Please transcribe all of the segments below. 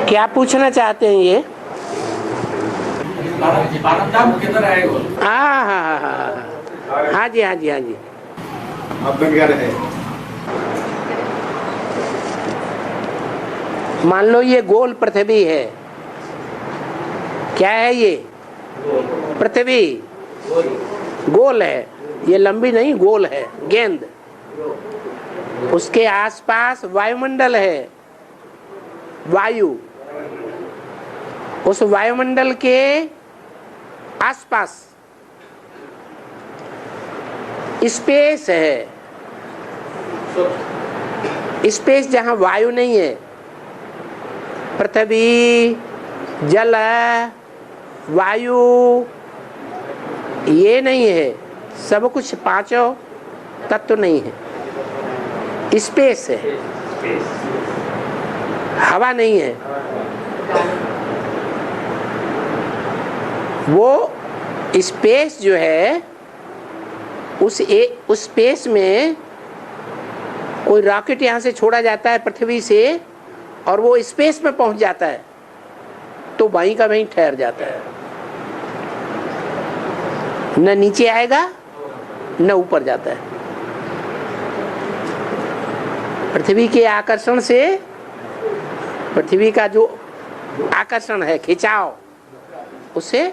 क्या पूछना चाहते हैं ये? किधर आएगा? हाँ हाँ हाँ हाँ हाँ जी, हाँ जी, हाँ जी। अब बन गया रहे। मान लो ये गोल पृथ्वी है। क्या है ये? पृथ्वी गोल है। ये लंबी नहीं, गोल है, गेंद। उसके आसपास वायुमंडल है, वायु। उस वायुमंडल के आसपास स्पेस है। स्पेस जहां वायु नहीं है, पृथ्वी, जल, वायु, ये नहीं है। सब कुछ पांचों तत्व नहीं है, स्पेस है, हवा नहीं है। वो स्पेस जो है, उस स्पेस में कोई रॉकेट यहाँ से छोड़ा जाता है पृथ्वी से, और वो स्पेस में पहुंच जाता है, तो वहीं का वहीं ठहर जाता है। न नीचे आएगा न ऊपर जाता है। पृथ्वी के आकर्षण से, पृथ्वी का जो आकर्षण है, खिंचाव, उससे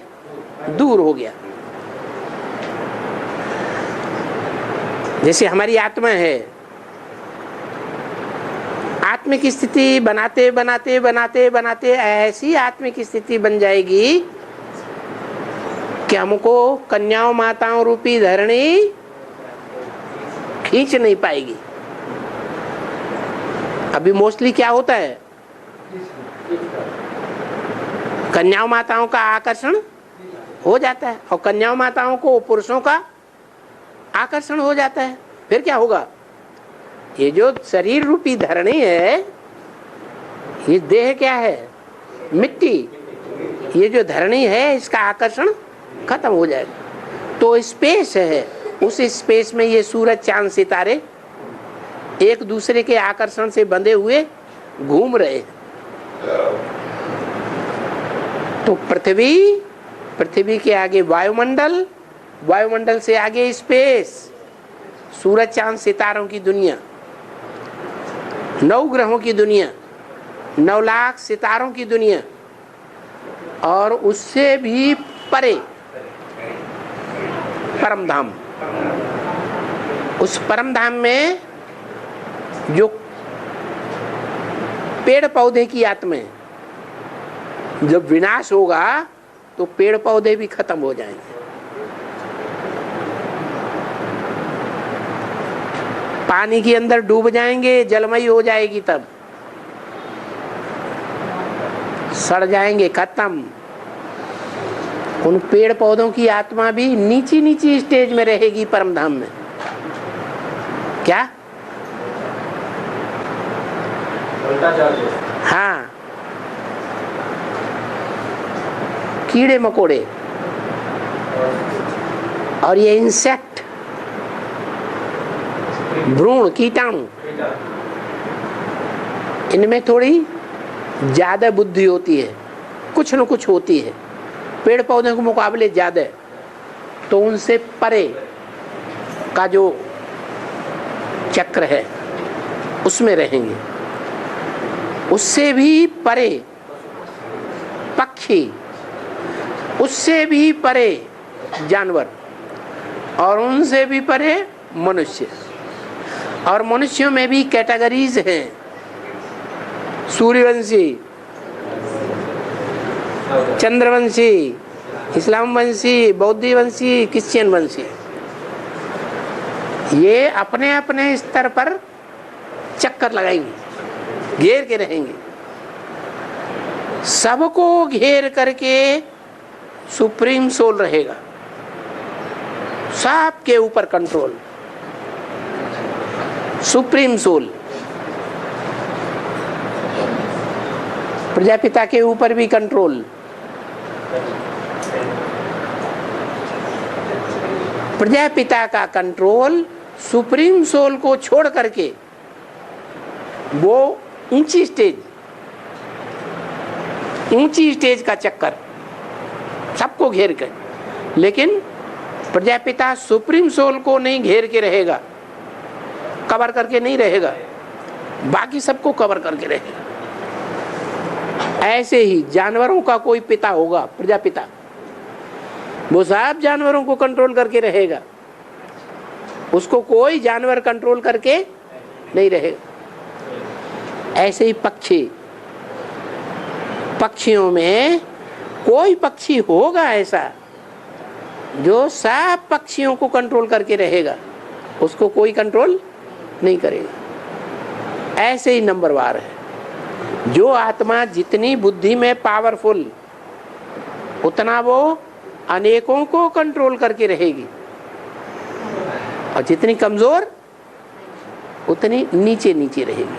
दूर हो गया। जैसे हमारी आत्मा है, आत्मिक स्थिति बनाते बनाते बनाते बनाते ऐसी आत्मिक स्थिति बन जाएगी कि हमको कन्याओं माताओं रूपी धरणी खींच नहीं पाएगी। अभी मोस्टली क्या होता है, कन्याओं माताओं का आकर्षण हो जाता है, और कन्याओं माताओं को पुरुषों का आकर्षण हो जाता है। फिर क्या होगा? ये जो शरीर रूपी धरणी है, ये देह क्या है? मिट्टी। ये जो धरणी है, इसका आकर्षण खत्म हो जाएगा। तो स्पेस है, उस स्पेस में ये सूरज, चांद, सितारे एक दूसरे के आकर्षण से बंधे हुए घूम रहे हैं। तो पृथ्वी के आगे वायुमंडल, वायुमंडल से आगे स्पेस, सूरज, चांद, सितारों की दुनिया, 9 ग्रहों की दुनिया, 9 लाख सितारों की दुनिया, और उससे भी परे परम धाम। उस परम धाम में जो पेड़ पौधे की आत्मा है, जब विनाश होगा तो पेड़ पौधे भी खत्म हो जाएंगे। पानी के अंदर डूब जाएंगे, जलमयी हो जाएगी, तब सड़ जाएंगे, खत्म। उन पेड़ पौधों की आत्मा भी नीची नीची स्टेज में रहेगी परम धाम में। क्या? हाँ, कीड़े मकोड़े और ये इंसेक्ट, भ्रूण, कीटाणु, इनमें थोड़ी ज्यादा बुद्धि होती है, कुछ न कुछ होती है, पेड़ पौधों के मुकाबले ज्यादा। तो उनसे परे का जो चक्र है उसमें रहेंगे। उससे भी परे पक्षी, उससे भी परे जानवर, और उनसे भी परे मनुष्य। और मनुष्यों में भी कैटेगरीज हैं, सूर्यवंशी, चंद्रवंशी, इस्लाम वंशी, बौद्ध वंशी, क्रिश्चियन वंशी। ये अपने अपने स्तर पर चक्कर लगाएंगे, घेर के रहेंगे। सबको घेर करके सुप्रीम सोल रहेगा, सबके ऊपर कंट्रोल, सुप्रीम सोल। प्रजापिता के ऊपर भी कंट्रोल, प्रजापिता का कंट्रोल सुप्रीम सोल को छोड़ करके वो ऊंची स्टेज का चक्कर सबको घेर कर, लेकिन प्रजापिता सुप्रीम सोल को नहीं घेर के रहेगा, कवर करके नहीं रहेगा, बाकी सबको कवर करके रहेगा। ऐसे ही जानवरों का कोई पिता होगा, प्रजापिता, वो सब जानवरों को कंट्रोल करके रहेगा, उसको कोई जानवर कंट्रोल करके नहीं रहेगा। ऐसे ही पक्षियों में कोई पक्षी होगा ऐसा जो सब पक्षियों को कंट्रोल करके रहेगा, उसको कोई कंट्रोल नहीं करेगा। ऐसे ही नंबरवार है, जो आत्मा जितनी बुद्धि में पावरफुल उतना वो अनेकों को कंट्रोल करके रहेगी, और जितनी कमजोर उतनी नीचे नीचे रहेगी।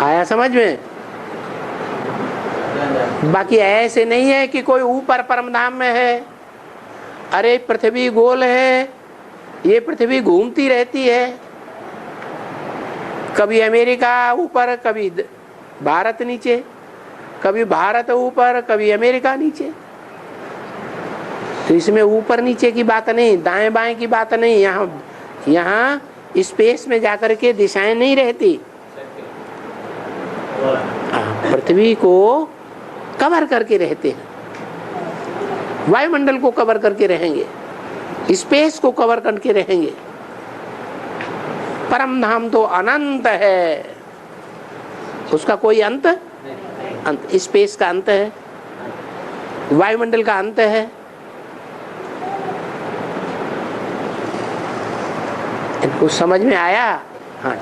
आया समझ में? बाकी ऐसे नहीं है कि कोई ऊपर परमधाम में है, अरे पृथ्वी गोल है, ये पृथ्वी घूमती रहती है, कभी अमेरिका ऊपर, कभी भारत नीचे, कभी भारत ऊपर, कभी अमेरिका नीचे। तो इसमें ऊपर नीचे की बात नहीं, दाएं बाएं की बात नहीं, यहाँ स्पेस में जाकर के दिशाएं नहीं रहती, पृथ्वी को कवर करके रहते हैं, वायुमंडल को कवर करके रहेंगे, स्पेस को कवर करके रहेंगे। परम धाम तो अनंत है, उसका कोई अंत स्पेस का अंत है, वायुमंडल का अंत है। इनको समझ में आया? हाँ।